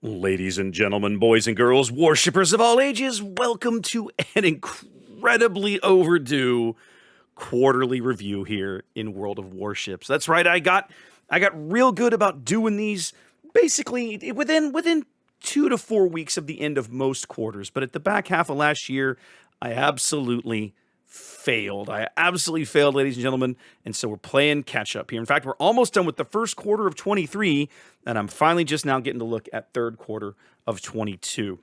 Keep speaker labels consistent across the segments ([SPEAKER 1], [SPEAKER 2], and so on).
[SPEAKER 1] Ladies and gentlemen, boys and girls, worshippers of all ages, welcome to an incredibly overdue quarterly review here in World of Warships. That's right, I got real good about doing these basically within 2 to 4 weeks of the end of most quarters, but at the back half of last year, I absolutely failed. I absolutely failed, ladies and gentlemen, and so we're playing catch up here. In fact, we're almost done with the first quarter of 23, and I'm finally just now getting to look at third quarter of 22.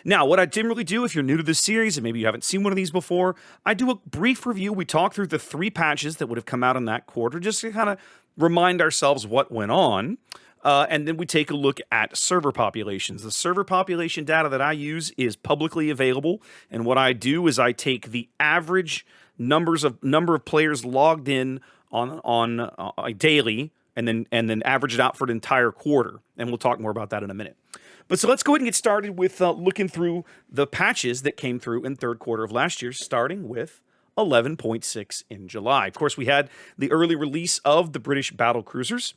[SPEAKER 1] Now, what I generally do, if you're new to this series and maybe you haven't seen one of these before, I do a brief review. We talk through the 3 patches that would have come out in that quarter, just to kind of remind ourselves what went on. And then we take a look at server populations. The server population data that I use is publicly available, and what I do is I take the average number of players logged in on daily, and then average it out for an entire quarter. And we'll talk more about that in a minute. But so let's go ahead and get started with looking through the patches that came through in third quarter of last year, starting with 11.6 in July. Of course, we had the early release of the British battle cruisers,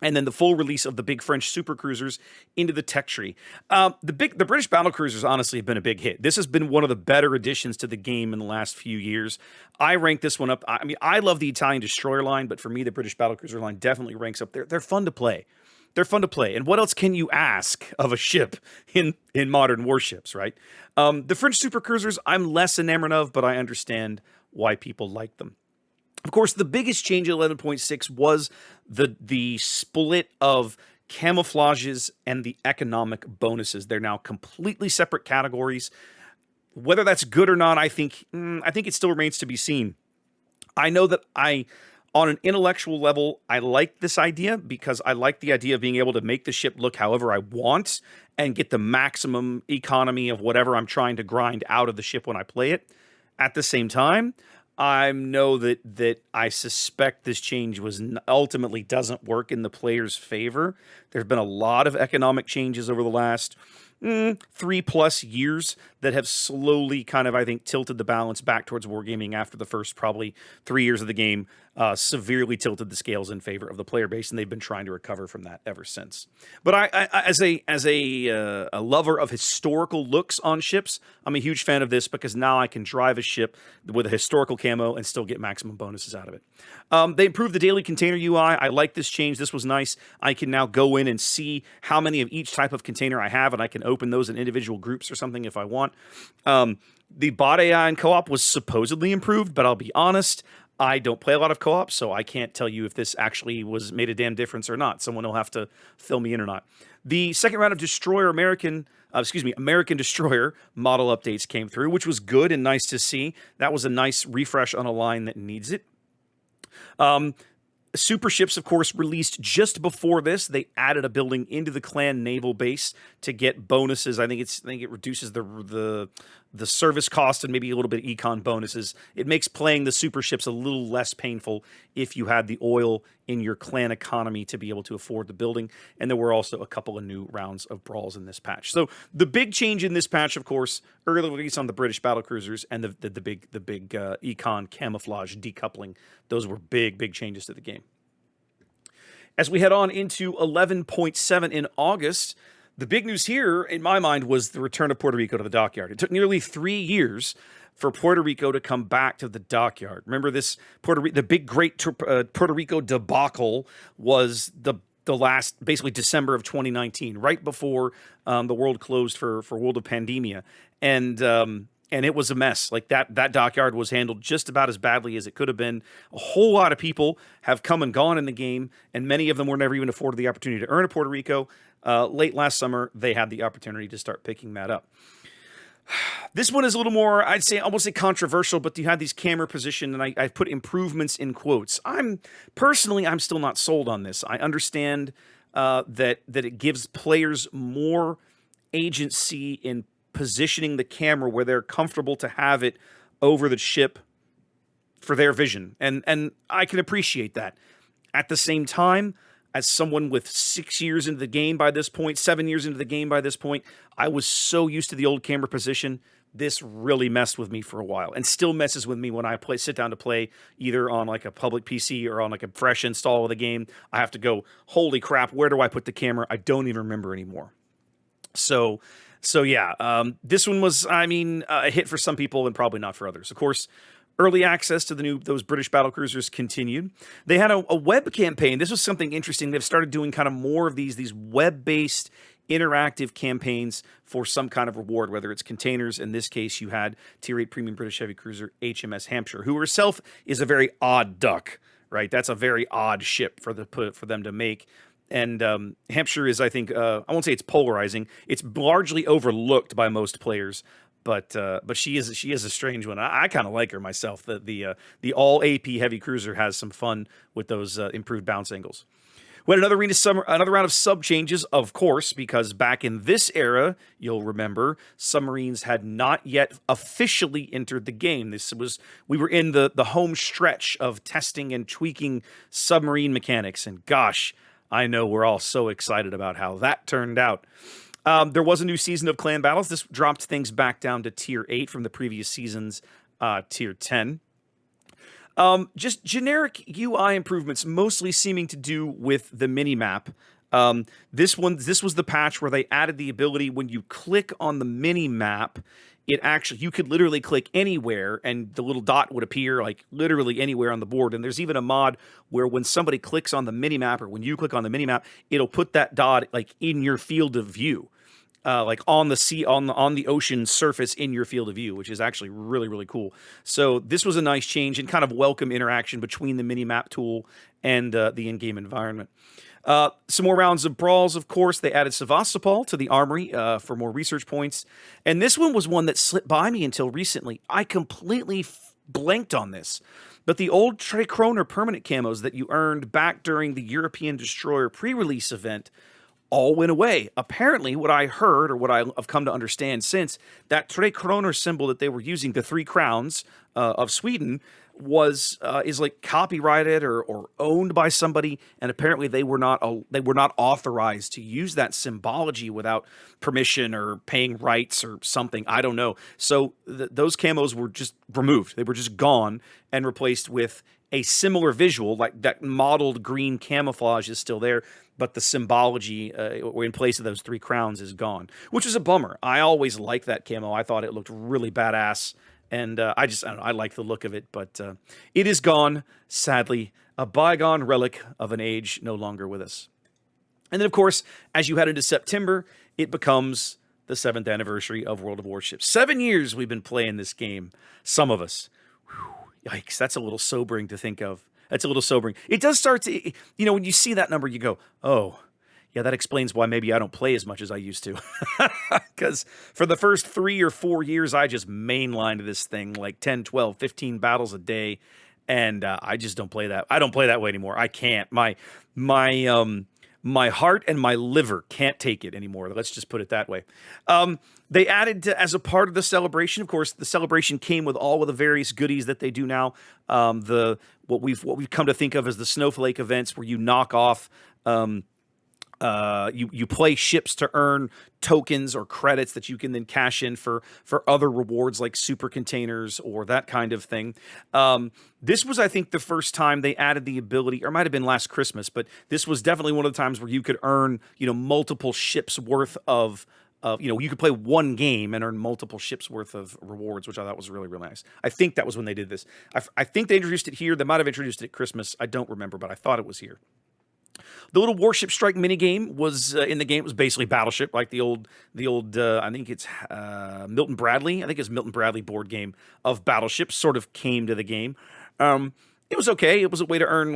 [SPEAKER 1] and then the full release of the big French super cruisers into the tech tree. The British battle cruisers honestly have been a big hit. This has been one of the better additions to the game in the last few years. I rank this one up. I mean, I love the Italian destroyer line, but for me, the British battle cruiser line definitely ranks up there. They're fun to play. They're fun to play. And what else can you ask of a ship in modern warships, right? The French super cruisers, I'm less enamored of, but I understand why people like them. Of course, the biggest change at 11.6 was the split of camouflages and the economic bonuses. They're now completely separate categories. Whether that's good or not, I think it still remains to be seen. I know that on an intellectual level, I like this idea because I like the idea of being able to make the ship look however I want and get the maximum economy of whatever I'm trying to grind out of the ship when I play it. At the same time, I know that I suspect this change ultimately doesn't work in the player's favor. There's been a lot of economic changes over the last 3+ years that have slowly kind of, I think, tilted the balance back towards wargaming after the first probably 3 years of the game, severely tilted the scales in favor of the player base, and they've been trying to recover from that ever since. But I as a lover of historical looks on ships, I'm a huge fan of this because now I can drive a ship with a historical camo and still get maximum bonuses out of it. They improved the daily container UI. I like this change. This was nice. I can now go in and see how many of each type of container I have, and I can open those in individual groups or something if I want. The bot AI in co-op was supposedly improved, but I'll be honest, I don't play a lot of co-op, so I can't tell you if this actually made a damn difference or not. Someone will have to fill me in or not. The second round of American Destroyer model updates came through, which was good and nice to see. That was a nice refresh on a line that needs it. Super ships, of course, released just before this. They added a building into the clan naval base to get bonuses. I think it reduces the service cost and maybe a little bit of econ bonuses. It makes playing the super ships a little less painful if you had the oil in your clan economy to be able to afford the building. And there were also a couple of new rounds of brawls in this patch. So the big change in this patch, of course, early release on the British battle cruisers and the big econ camouflage decoupling. Those were big changes to the game. As we head on into 11.7 in August, the big news here, in my mind, was the return of Puerto Rico to the dockyard. It took nearly 3 years for Puerto Rico to come back to the dockyard. Remember this the big great Puerto Rico debacle was the last, basically December of 2019, right before the world closed for World of Pandemia. And it was a mess. Like that dockyard was handled just about as badly as it could have been. A whole lot of people have come and gone in the game, and many of them were never even afforded the opportunity to earn a Puerto Rico. Late last summer, they had the opportunity to start picking that up. This one is a little more, I'd say, almost controversial, but you had these camera position, and I put improvements in quotes. I'm still not sold on this. I understand that it gives players more agency in positioning the camera where they're comfortable to have it over the ship for their vision. And I can appreciate that. At the same time, as someone with 6 years into the game by this point, 7 years into the game by this point, I was so used to the old camera position this really messed with me for a while, and still messes with me when I sit down to play either on like a public PC or on like a fresh install of the game. I have to go, holy crap, where do I put the camera? I don't even remember anymore. So, yeah, this one was, I mean, a hit for some people and probably not for others. Of course, early access to those British battlecruisers continued. They had a web campaign. This was something interesting. They've started doing kind of more of these web-based interactive campaigns for some kind of reward, whether it's containers. In this case, you had Tier 8 Premium British Heavy Cruiser HMS Hampshire, who herself is a very odd duck, right? That's a very odd ship for them to make. And Hampshire is, I think, I won't say it's polarizing. It's largely overlooked by most players, but she is a strange one. I kind of like her myself. The all AP heavy cruiser has some fun with those improved bounce angles. We had another round of sub changes, of course, because back in this era, you'll remember, submarines had not yet officially entered the game. We were in the home stretch of testing and tweaking submarine mechanics, and gosh, I know we're all so excited about how that turned out. There was a new season of Clan Battles. This dropped things back down to Tier 8 from the previous season's Tier 10. Just generic UI improvements, mostly seeming to do with the mini-map. This was the patch where they added the ability when you click on the mini-map, you could literally click anywhere and the little dot would appear like literally anywhere on the board. And there's even a mod where when somebody clicks on the minimap or when you click on the minimap, it'll put that dot like in your field of view, like on the sea, on the ocean surface in your field of view, which is actually really, really cool. So this was a nice change and kind of welcome interaction between the minimap tool and the in-game environment. Some more rounds of brawls, of course. They added Sevastopol to the armory for more research points. And this one was one that slipped by me until recently. I completely blanked on this. But the old Tre Kroner permanent camos that you earned back during the European Destroyer pre-release event all went away. Apparently, what I heard, or what I've come to understand since, that Tre Kroner symbol that they were using, the 3 crowns of Sweden, is like copyrighted or owned by somebody, and apparently they were not authorized to use that symbology without permission or paying rights or something. I don't know. So those camos were just removed. They were just gone and replaced with a similar visual, like that modeled green camouflage is still there, but the symbology in place of those 3 crowns is gone, which is a bummer. I always liked that camo. I thought it looked really badass. And I don't know, I like the look of it, but it is gone, sadly, a bygone relic of an age no longer with us. And then, of course, as you head into September, it becomes the 7th anniversary of World of Warships. 7 years we've been playing this game, some of us. Whew, yikes, that's a little sobering to think of. That's a little sobering. It does start to, when you see that number, you go, oh, yeah, that explains why maybe I don't play as much as I used to. Because for the first 3 or 4 years, I just mainlined this thing like 10, 12, 15 battles a day. And I just don't play that. I don't play that way anymore. I can't. My heart and my liver can't take it anymore. Let's just put it that way. They added, as a part of the celebration, of course, the celebration came with all of the various goodies that they do now. What we've come to think of as the snowflake events, where you knock off... You play ships to earn tokens or credits that you can then cash in for other rewards like super containers or that kind of thing. This was, I think, the first time they added the ability, or it might have been last Christmas, but this was definitely one of the times where you could earn, multiple ships worth of, you could play one game and earn multiple ships worth of rewards, which I thought was really, really nice. I think that was when they did this. I think they introduced it here. They might have introduced it at Christmas. I don't remember, but I thought it was here. The little Warship Strike minigame was in the game. It was basically Battleship, like the old. I think it's Milton Bradley. I think it's Milton Bradley board game of Battleship. Sort of came to the game. It was okay. It was a way to earn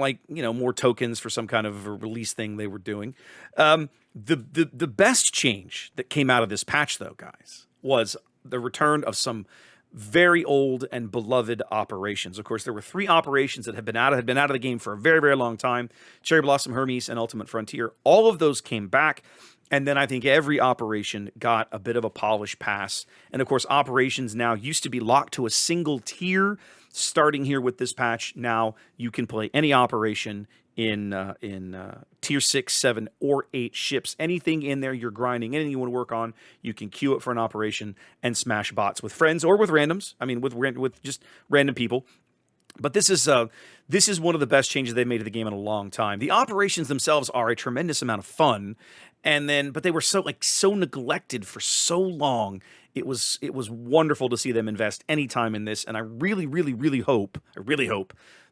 [SPEAKER 1] more tokens for some kind of a release thing they were doing. The best change that came out of this patch, though, guys, was the return of some very old and beloved operations. Of course, there were 3 operations that had been out of the game for a very, very long time: Cherry Blossom, Hermes, and Ultimate Frontier. All of those came back, and then I think every operation got a bit of a polish pass. And of course, operations now used to be locked to a single tier, starting here with this patch, now you can play any operation in tier 6, 7, or 8 ships. Anything in there you're grinding, anything you want to work on, you can queue it for an operation and smash bots with friends or with randoms. I mean, with just random people. But this is one of the best changes they've made to the game in a long time. The operations themselves are a tremendous amount of fun, but they were so neglected for so long. It was wonderful to see them invest any time in this, and I really hope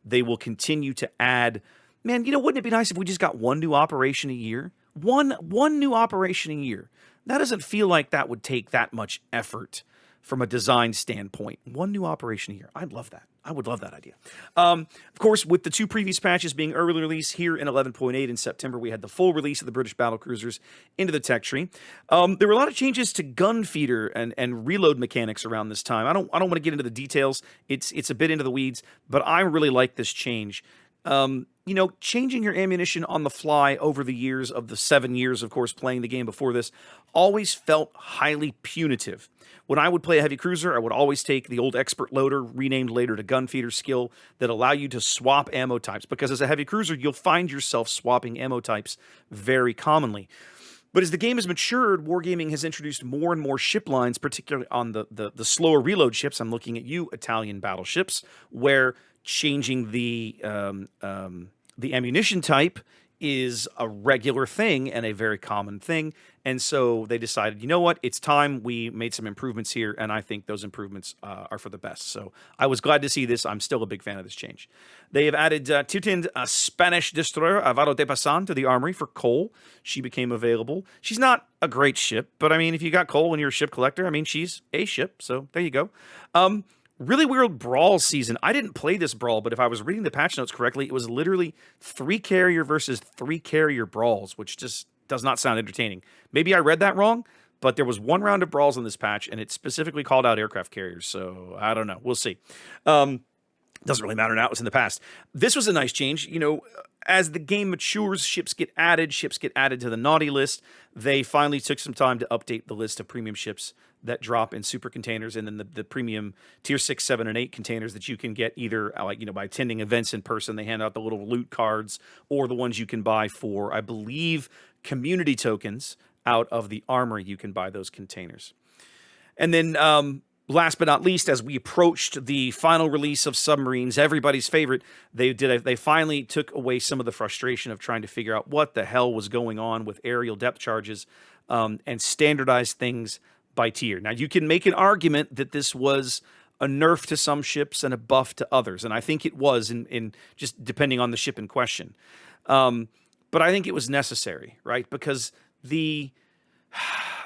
[SPEAKER 1] they will continue to add. Man, wouldn't it be nice if we just got one new operation a year? One new operation a year. That doesn't feel like that would take that much effort from a design standpoint. One new operation a year. I'd love that. I would love that idea. Of course, with the 2 previous patches being early release here in 11.8 in September, we had the full release of the British battlecruisers into the tech tree. There were a lot of changes to gun feeder and reload mechanics around this time. I don't want to get into the details. It's a bit into the weeds, but I really like this change. Changing your ammunition on the fly over the years of the 7 years, of course, playing the game before this, always felt highly punitive. When I would play a heavy cruiser, I would always take the old expert loader, renamed later to gun feeder skill, that allow you to swap ammo types, because as a heavy cruiser, you'll find yourself swapping ammo types very commonly. But as the game has matured, Wargaming has introduced more and more ship lines, particularly on the slower reload ships. I'm looking at you, Italian battleships, where changing the ammunition type is a regular thing and a very common thing. And so they decided, you know what, it's time we made some improvements here, and I think those improvements are for the best. So I was glad to see this. I'm still a big fan of this change. They have added tier 10 Spanish destroyer Avaro de Pasan to the armory for coal. She became available. She's not a great ship, but I mean, if you got coal and you're a ship collector, I mean, she's a ship, so there you go. Really weird brawl season. I didn't play this brawl, but if I was reading the patch notes correctly, it was literally 3 carrier versus 3 carrier brawls, which just does not sound entertaining. Maybe I read that wrong, but there was 1 round of brawls in this patch, and it specifically called out aircraft carriers, so I don't know. We'll see. Doesn't really matter now. It was in the past. This was a nice change. As the game matures, ships get added to the naughty list. They finally took some time to update the list of premium ships that drop in super containers, and then the premium tier 6, 7, and 8 containers that you can get either by attending events in person. They hand out the little loot cards, or the ones you can buy for, I believe, community tokens out of the armory. You can buy those containers. And then last but not least, as we approached the final release of submarines, everybody's favorite, they finally took away some of the frustration of trying to figure out what the hell was going on with aerial depth charges, and standardized things by tier. Now, you can make an argument that this was a nerf to some ships and a buff to others, and I think it was in just depending on the ship in question. But I think it was necessary, right? Because the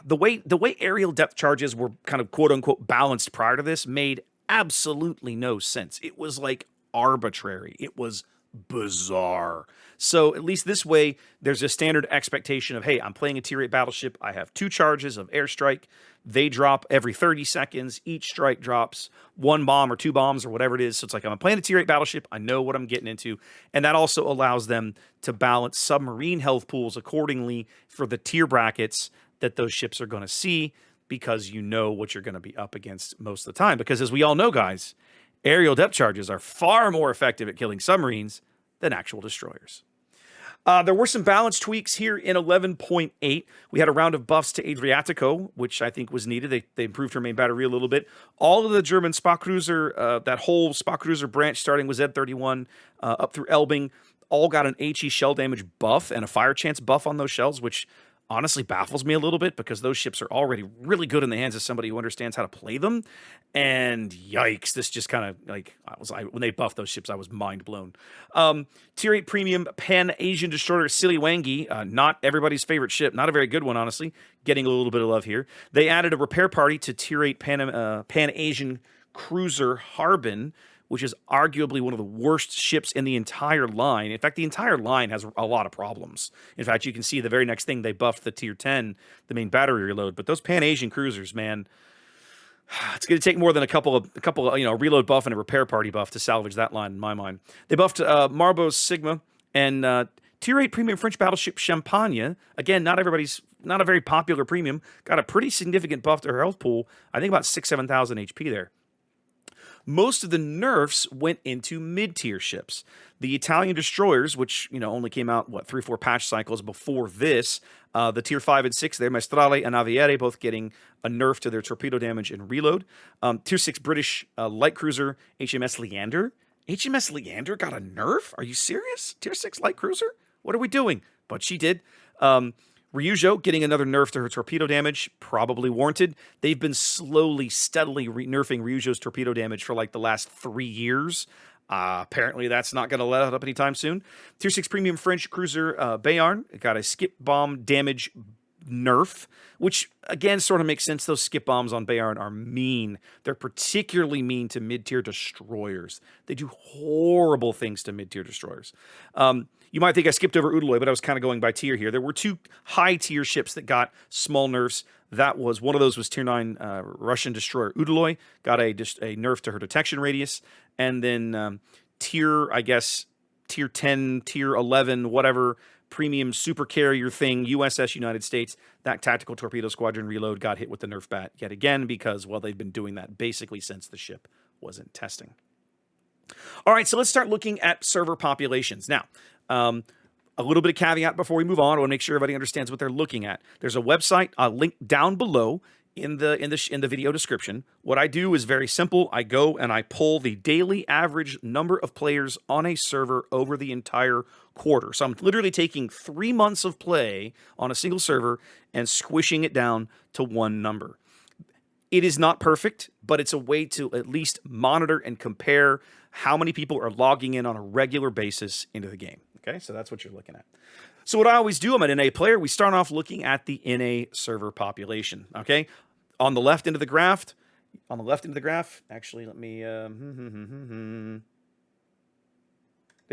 [SPEAKER 1] way aerial depth charges were kind of quote unquote balanced prior to this made absolutely no sense. It was like arbitrary. It was bizarre. So at least this way, there's a standard expectation of, hey, I'm playing a tier 8 battleship. I have 2 charges of airstrike. They drop every 30 seconds. Each strike drops 1 bomb or 2 bombs or whatever it is. So it's like, I'm playing a tier 8 battleship. I know what I'm getting into. And that also allows them to balance submarine health pools accordingly for the tier brackets that those ships are going to see, because you know what you're going to be up against most of the time. Because as we all know, guys, aerial depth charges are far more effective at killing submarines than actual destroyers. There were some balance tweaks here in 11.8. We had a round of buffs to Adriatico, which I think was needed. They improved her main battery a little bit. All of the German Spa Cruiser, that whole Spa Cruiser branch starting with Z31 up through Elbing, all got an HE shell damage buff and a fire chance buff on those shells, which honestly baffles me a little bit, because those ships are already really good in the hands of somebody who understands how to play them. And yikes, this just kind of like, when they buffed those ships, I was mind blown. Tier 8 premium Pan-Asian destroyer Siliwangi, not everybody's favorite ship, not a very good one, honestly, getting a little bit of love here. They added a repair party to Tier 8 Pan-Asian cruiser Harbin, which is arguably one of the worst ships in the entire line. In fact, the entire line has a lot of problems. In fact, you can see the very next thing, they buffed the tier 10, the main battery reload. But those Pan-Asian cruisers, man, it's going to take more than a couple of reload buff and a repair party buff to salvage that line in my mind. They buffed Marbos Sigma and tier 8 premium French battleship Champagne. Again, not a very popular premium. Got a pretty significant buff to her health pool. I think about 6,000-7,000 HP there. most of the nerfs went into mid-tier ships. The Italian destroyers, which only came out 3 or 4 patch cycles before this, the tier 5 and 6 there, Maestrale and Aviere, both getting a nerf to their torpedo damage and reload. Tier 6 British light cruiser HMS Leander. HMS Leander got a nerf? Are you serious? Tier 6 light cruiser? What are we doing? But she did. Ryujo getting another nerf to her torpedo damage, probably warranted. They've been steadily nerfing Ryujo's torpedo damage for like the last 3 years. Apparently that's not going to let up anytime soon. Tier 6 premium French cruiser Bayarn got a skip bomb damage nerf, which again sort of makes sense. Those skip bombs on Bayarn are mean. They're particularly mean to mid-tier destroyers. They do horrible things to mid-tier destroyers. You might think I skipped over Udaloy, but I was kind of going by tier here. There were 2 high-tier ships that got small nerfs. One of those was tier 9 Russian destroyer Udaloy, got a nerf to her detection radius, and then tier 10, tier 11, whatever, premium super carrier thing, USS United States, that tactical torpedo squadron reload got hit with the nerf bat yet again because, well, they've been doing that basically since the ship was in testing. All right, so let's start looking at server populations. Now, a little bit of caveat before we move on. I want to make sure everybody understands what they're looking at. There's a website, a link down below in the video description. What I do is very simple. I go and I pull the daily average number of players on a server over the entire quarter. So I'm literally taking 3 months of play on a single server and squishing it down to one number. It is not perfect, but it's a way to at least monitor and compare how many people are logging in on a regular basis into the game. Okay, so that's what you're looking at. So what I always do, I'm an NA player. We start off looking at the NA server population. Okay, on the left end of the graph. Actually, let me. There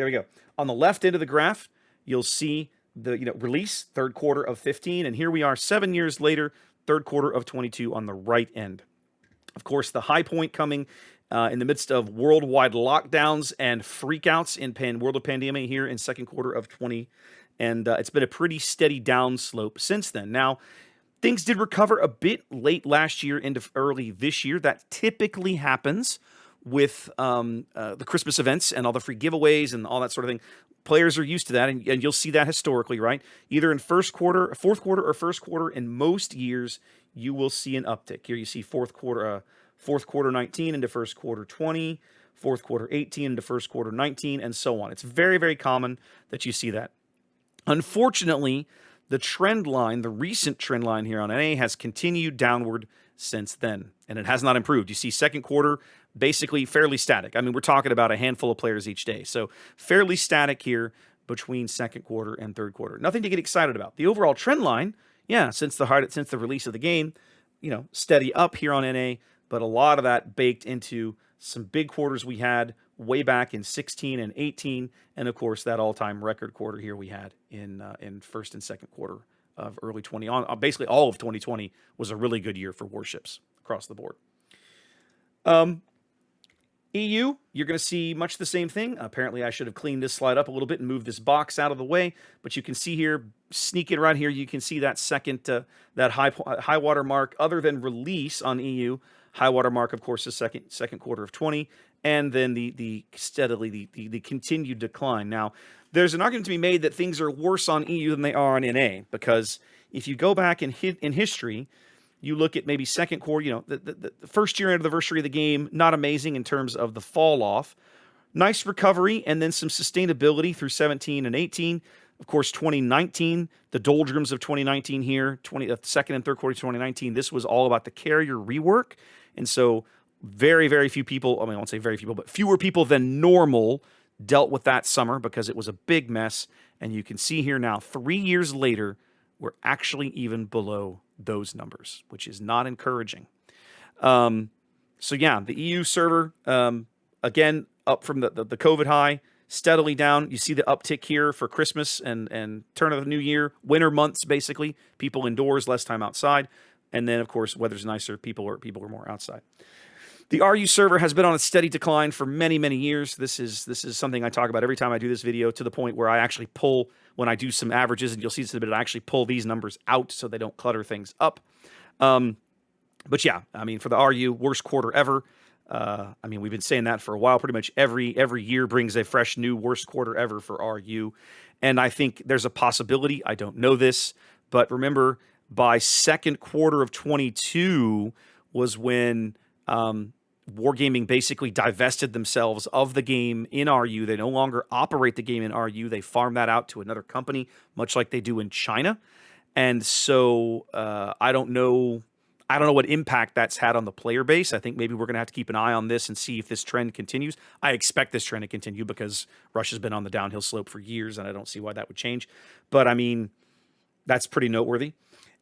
[SPEAKER 1] we go. On the left end of the graph, you'll see the release 3rd quarter of 15, and here we are 7 years later, 3rd quarter of 22 on the right end. Of course, the high point coming in the midst of worldwide lockdowns and freakouts in World of Pandemic here in 2nd quarter of 20. And it's been a pretty steady downslope since then. Now, things did recover a bit late last year into early this year. That typically happens with the Christmas events and all the free giveaways and all that sort of thing. Players are used to that, and you'll see that historically, right? Either in 4th quarter, or 1st quarter, in most years, you will see an uptick. Here you see 4th quarter 19 into 1st quarter 20, 4th quarter 18 into 1st quarter 19, and so on. It's very, very common that you see that. Unfortunately, the recent trend line here on NA has continued downward since then, and it has not improved. You see 2nd quarter basically fairly static. I mean, we're talking about a handful of players each day, so fairly static here between 2nd quarter and 3rd quarter. Nothing to get excited about. The overall trend line, yeah, since the release of the game, steady up here on NA, but a lot of that baked into some big quarters we had way back in 16 and 18, and of course that all-time record quarter here we had in 1st and 2nd quarter of early 20. Basically all of 2020 was a really good year for warships across the board. EU, you're going to see much the same thing. Apparently I should have cleaned this slide up a little bit and moved this box out of the way, but you can see here, sneaking right here, you can see that that high water mark. Other than release on EU, high water mark, of course, is second quarter of 20, and then the continued decline. Now, there's an argument to be made that things are worse on EU than they are on NA, because if you go back in history, you look at maybe 2nd quarter, the first year anniversary of the game, not amazing in terms of the fall off. Nice recovery and then some sustainability through 17 and 18. Of course, 2019, the doldrums of 2019 here, 2nd and 3rd quarter of 2019, this was all about the carrier rework. And so very, very few people, I won't say very few people, but fewer people than normal dealt with that summer because it was a big mess. And you can see here now, 3 years later, we're actually even below those numbers, which is not encouraging. So yeah, the EU server, again, up from the COVID high, steadily down. You see the uptick here for Christmas and turn of the new year, winter months, basically. People indoors, less time outside. And then, of course, weather's nicer. People are more outside. The RU server has been on a steady decline for many, many years. This is something I talk about every time I do this video, to the point where I actually pull, when I do some averages, and you'll see this in a bit, I actually pull these numbers out so they don't clutter things up. But yeah, for the RU, worst quarter ever. I mean, we've been saying that for a while. Pretty much every year brings a fresh new worst quarter ever for RU. And I think there's a possibility. I don't know this, but remember, by second quarter of 22 was when Wargaming basically divested themselves of the game in RU. They no longer operate the game in RU. They farm that out to another company, much like they do in China. And so I don't know. I don't know what impact that's had on the player base. I think maybe we're going to have to keep an eye on this and see if this trend continues. I expect this trend to continue because Russia's been on the downhill slope for years, and I don't see why that would change. But I mean, that's pretty noteworthy.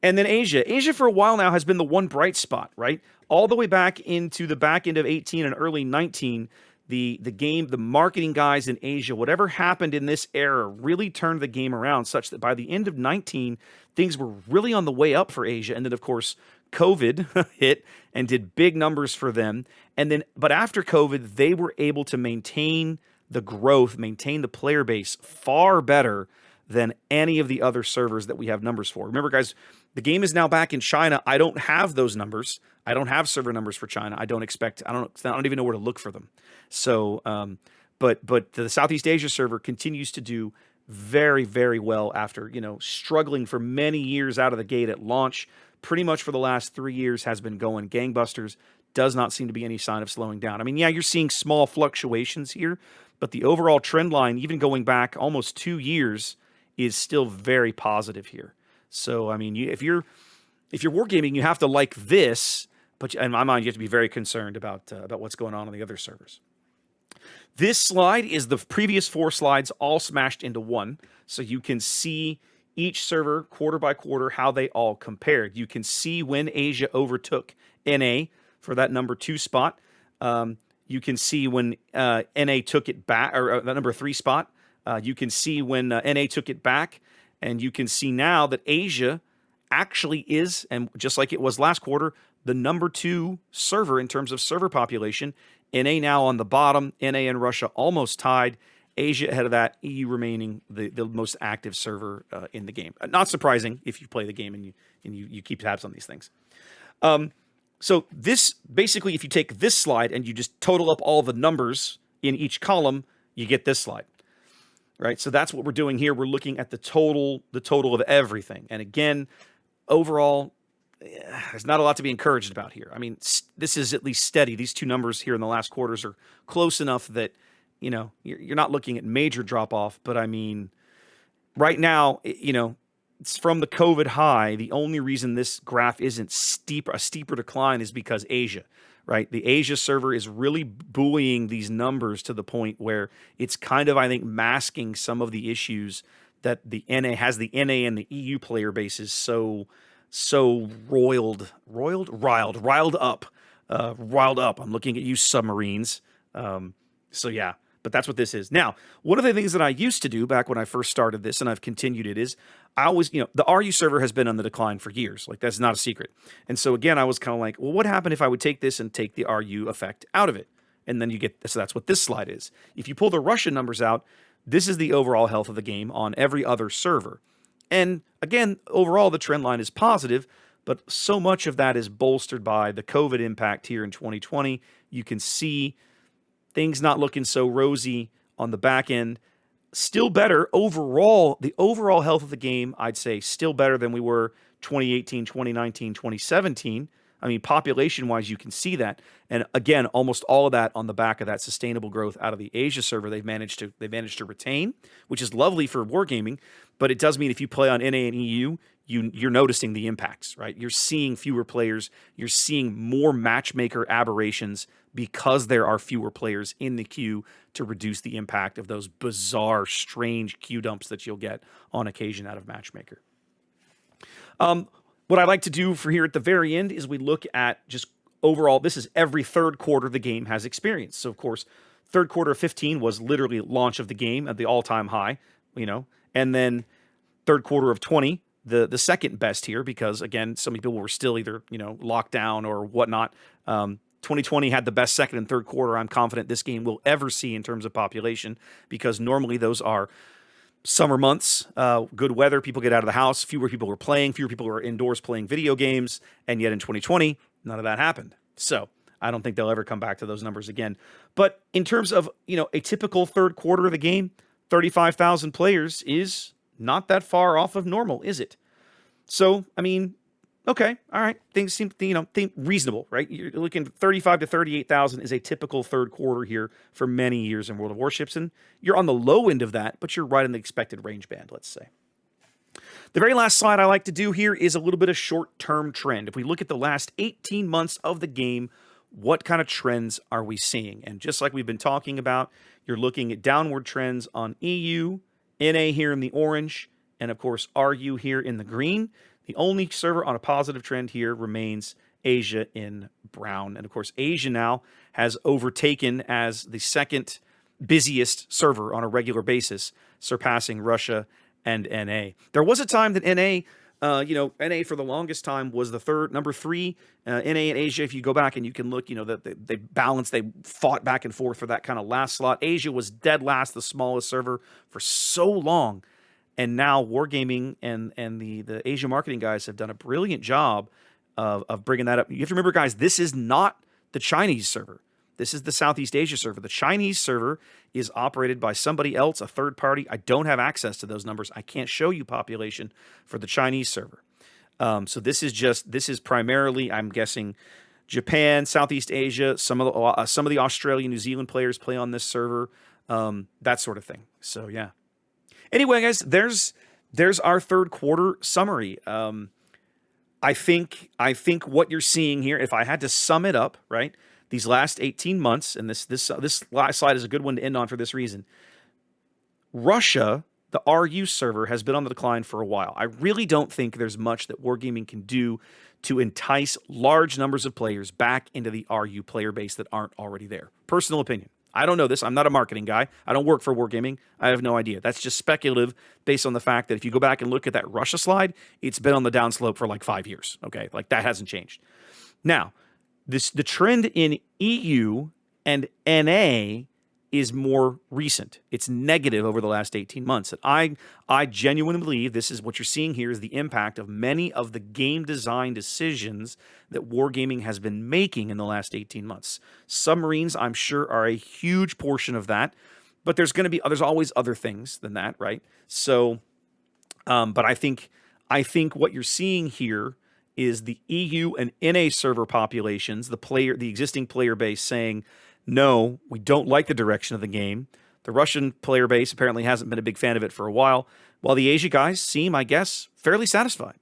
[SPEAKER 1] And then Asia. Asia for a while now has been the one bright spot, right? All the way back into the back end of 18 and early 19, the marketing guys in Asia, whatever happened in this era really turned the game around such that by the end of 19, things were really on the way up for Asia. And then, of course, COVID hit and did big numbers for them. And then, but after COVID, they were able to maintain the growth, maintain the player base far better than any of the other servers that we have numbers for. Remember, guys, the game is now back in China. I don't have those numbers. I don't have server numbers for China. I don't even know where to look for them. So, but the Southeast Asia server continues to do very, very well after, struggling for many years out of the gate at launch. Pretty much for the last 3 years has been going gangbusters. Does not seem to be any sign of slowing down. I mean, yeah, you're seeing small fluctuations here, but the overall trend line, even going back almost 2 years, is still very positive here. So, I mean, if you're wargaming, you have to like this, but in my mind, you have to be very concerned about what's going on the other servers. This slide is the previous 4 slides all smashed into one, so you can see each server quarter by quarter how they all compared. You can see when Asia overtook NA for that number 2 spot. You can see when NA took it back, or that number 3 spot. You can see when NA took it back, and you can see now that Asia actually is, and just like it was last quarter, the number 2 server in terms of server population. NA now on the bottom, NA and Russia almost tied. Asia ahead of that, EU remaining the most active server in the game. Not surprising if you play the game and you keep tabs on these things. So this, basically, if you take this slide and you just total up all the numbers in each column, you get this slide. Right? So that's what we're doing here. We're looking at the total of everything. And again, overall, there's not a lot to be encouraged about here. I mean, this is at least steady. These 2 numbers here in the last quarters are close enough that, you're not looking at major drop-off. But I mean, right now, it's from the COVID high. The only reason this graph isn't a steeper decline is because Asia, right? The Asia server is really buoying these numbers to the point where it's kind of, I think, masking some of the issues that the NA and the EU player bases so riled up. I'm looking at you, submarines. So yeah, but that's what this is. Now, one of the things that I used to do back when I first started this, and I've continued it, is I always, the RU server has been on the decline for years. Like, that's not a secret. And so again, I was kind of like, well, what happened if I would take this and take the RU effect out of it? And then so that's what this slide is. If you pull the Russian numbers out, this is the overall health of the game on every other server. And again, overall, the trend line is positive, but so much of that is bolstered by the COVID impact here in 2020. You can see things not looking so rosy on the back end. Still better overall. The overall health of the game, I'd say, still better than we were 2018, 2019, 2017. I mean, population-wise, you can see that. And again, almost all of that on the back of that sustainable growth out of the Asia server they've managed to retain, which is lovely for wargaming. But it does mean if you play on NA and EU, you're noticing the impacts, right? You're seeing fewer players. You're seeing more matchmaker aberrations because there are fewer players in the queue to reduce the impact of those bizarre, strange queue dumps that you'll get on occasion out of matchmaker. What I like to do for here at the very end is we look at just overall, this is every third quarter the game has experienced. So, of course, third quarter of 15 was literally launch of the game at the all-time high, and then third quarter of 20, the second best here, because, again, so many people were still either, locked down or whatnot. 2020 had the best second and third quarter I'm confident this game will ever see in terms of population, because normally those are summer months, good weather, people get out of the house, fewer people were playing, fewer people were indoors playing video games, and yet in 2020, none of that happened. So I don't think they'll ever come back to those numbers again. But in terms of, a typical third quarter of the game, 35,000 players is not that far off of normal, is it? So, I mean, okay, all right. Things seem, reasonable, right? You're looking at 35 to 38,000 is a typical third quarter here for many years in World of Warships, and you're on the low end of that, but you're right in the expected range band, let's say. The very last slide I like to do here is a little bit of short-term trend. If we look at the last 18 months of the game, what kind of trends are we seeing? And just like we've been talking about, you're looking at downward trends on EU, NA here in the orange, and of course RU here in the green. The only server on a positive trend here remains Asia in brown. And of course, Asia now has overtaken as the second busiest server on a regular basis, surpassing Russia and NA. There was a time that NA, NA for the longest time was the number 3. NA and Asia, if you go back and you can look, that they balanced, they fought back and forth for that kind of last slot. Asia was dead last, the smallest server for so long. And now Wargaming and the Asia marketing guys have done a brilliant job of bringing that up. You have to remember, guys, this is not the Chinese server. This is the Southeast Asia server. The Chinese server is operated by somebody else, a third party. I don't have access to those numbers. I can't show you population for the Chinese server. So this is primarily, I'm guessing, Japan, Southeast Asia. Some of the Australia, New Zealand players play on this server, that sort of thing. So yeah. Anyway, guys, there's our third quarter summary. I think what you're seeing here, if I had to sum it up, right, these last 18 months, and this last slide is a good one to end on for this reason. Russia, the RU server, has been on the decline for a while. I really don't think there's much that Wargaming can do to entice large numbers of players back into the RU player base that aren't already there. Personal opinion. I don't know this. I'm not a marketing guy. I don't work for Wargaming. I have no idea. That's just speculative based on the fact that if you go back and look at that Russia slide, it's been on the downslope for like 5 years. Okay, like that hasn't changed. Now, the trend in EU and NA is more recent. It's negative over the last 18 months. And I genuinely believe this is what you're seeing here is the impact of many of the game design decisions that Wargaming has been making in the last 18 months. Submarines, I'm sure, are a huge portion of that, but there's always other things than that, right? So, but I think what you're seeing here is the EU and NA server populations, the existing player base saying, no, we don't like the direction of the game. The Russian player base apparently hasn't been a big fan of it for a while, while the Asia guys seem, I guess, fairly satisfied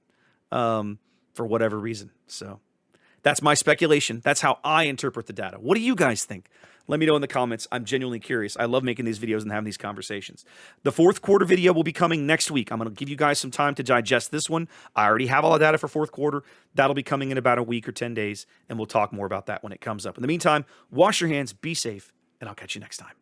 [SPEAKER 1] for whatever reason. So that's my speculation. That's how I interpret the data. What do you guys think? Let me know in the comments. I'm genuinely curious. I love making these videos and having these conversations. The fourth quarter video will be coming next week. I'm going to give you guys some time to digest this one. I already have all the data for fourth quarter. That'll be coming in about a week or 10 days, and we'll talk more about that when it comes up. In the meantime, wash your hands, be safe, and I'll catch you next time.